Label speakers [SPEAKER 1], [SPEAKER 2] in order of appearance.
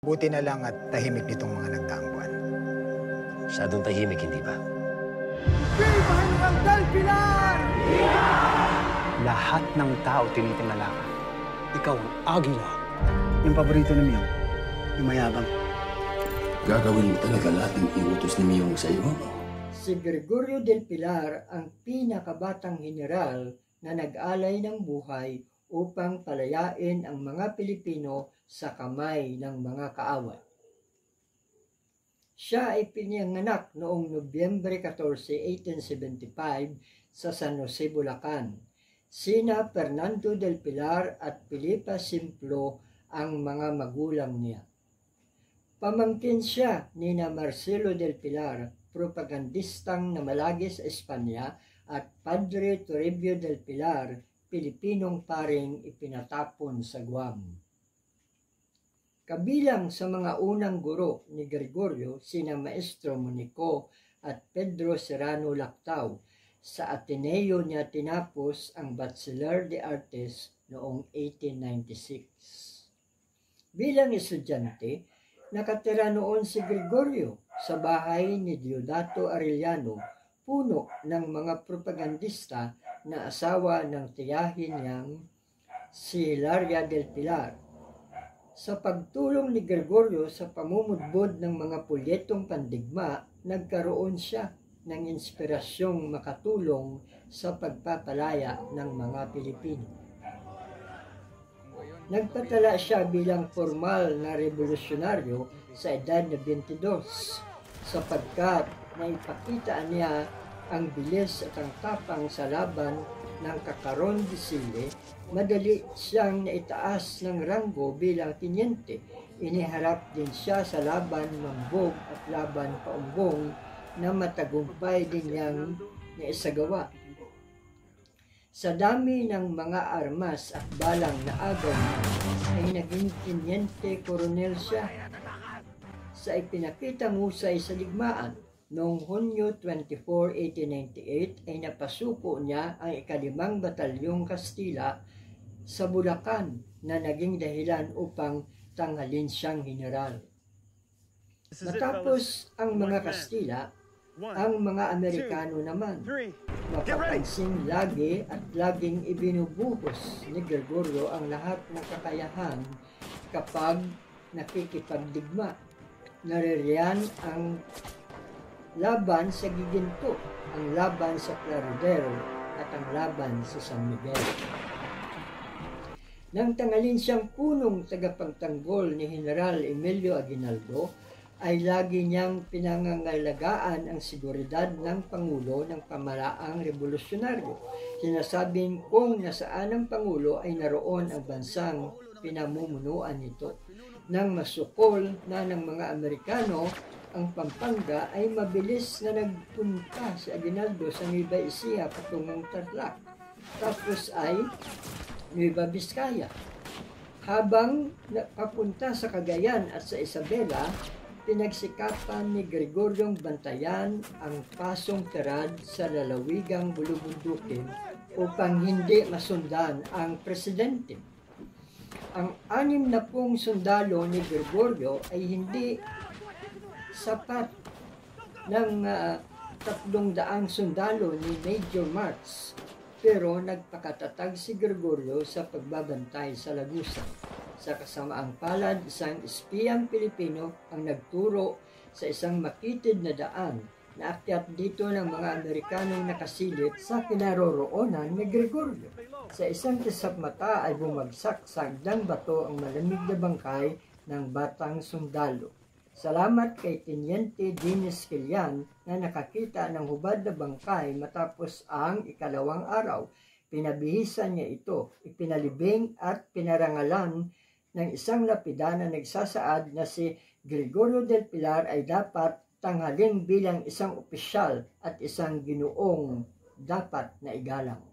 [SPEAKER 1] Buti na lang at tahimik nitong mga nagdaang buwan.
[SPEAKER 2] Masyadong tahimik, hindi ba?
[SPEAKER 3] Viva General Del Pilar!
[SPEAKER 4] Lahat ng tao tinitingala ka. Ikaw ang agila. Yung paborito ni Miyong, yung mayabang.
[SPEAKER 5] Gagawin mo talaga lahat ng iutos ni Miyong sa iyo?
[SPEAKER 6] Si Gregorio del Pilar ang pinakabatang general na nag-alay ng buhay upang palayain ang mga Pilipino sa kamay ng mga kaaway. Siya ay pinanganak noong Nobyembre 14, 1875 sa San Jose, Bulacan. Sina Fernando del Pilar at Filipa Simplo ang mga magulang niya. Pamangkin siya ni Marcelo del Pilar, propagandistang namalagi sa Espanya, at Padre Toribio del Pilar, Pilipinong paring ipinatapon sa Guam. Kabilang sa mga unang guro ni Gregorio sina Maestro Monico at Pedro Serrano Lactau. Sa Ateneo niya tinapos ang Bachelor de Artes noong 1896. Bilang estudyante, nakatira noon si Gregorio sa bahay ni Diodato Arellano, puno ng mga propagandista na asawa ng tiyahin niyang si Hilaria del Pilar. Sa pagtulong ni Gregorio sa pamumudbod ng mga pulyetong pandigma, nagkaroon siya ng inspirasyong makatulong sa pagpapalaya ng mga Pilipino. Nagpatala siya bilang formal na revolusyonaryo sa edad na 22 sapagkat naipakita niya ang bilis at ang tapang sa laban ng Kakaron de Sille. Madali siyang naitaas ng ranggo bilang tinyente. Iniharap din siya sa laban Mambog at laban Paumbong na matagumpay din niyang naisagawa. Sa dami ng mga armas at balang na agaw ay naging tinyente koronel siya. Sa ipinakitang husay sa digmaan, noong Hunyo 24, 1898 ay napasuko niya ang ika-5 Batalyong Kastila sa Bulacan na naging dahilan upang tanghalin siyang general. Matapos ang mga Kastila, ang mga Amerikano naman, mapapansin lagi at laging ibinubuhos ni Gregorio ang lahat ng kakayahan kapag nakikipagdigma. Naririyan ang laban sa Giginto, ang laban sa Clarodero at ang laban sa San Miguel. Nang tanghalin siyang punong tagapagtanggol ni General Emilio Aguinaldo, ay lagi niyang pinangangalagaan ang seguridad ng Pangulo ng pamalaang revolusyonaryo. Sinasabing kung nasaan ang Pangulo ay naroon ang bansang pinamumunuan nito. Nang masukol na ng mga Amerikano ang Pampanga, ay mabilis na nagpunta si Aguinaldo sa Nueva Ecija patungong Tarlac. Tapos ay Nueva Vizcaya. Habang papunta sa Cagayan at sa Isabela, pinagsikapan ni Gregoriong bantayan ang pasong tirad sa lalawigang Bulubundukin upang hindi masundan ang presidente. Ang 60 sundalo ni Gregorio ay hindi sapat ng 300 sundalo ni Major Marx, pero nagpakatatag si Gregorio sa pagbabantay sa Lagusan. Sa kasamaang palad, isang espiyang Pilipino ang nagturo sa isang makitid na daan na akyat dito ng mga Amerikanong nakasilip sa kinaroroonan ni Gregorio. Sa isang kisap mata ay bumagsak sa agdang bato ang malamig na bangkay ng batang sundalo. Salamat kay Teniente Dennis Quillan na nakakita ng hubad na bangkay matapos ang ikalawang araw. Pinabihisan niya ito, ipinalibing at pinarangalan ng isang lapida na nagsasaad na si Gregorio del Pilar ay dapat tanghalin bilang isang opisyal at isang ginoong dapat na igalang.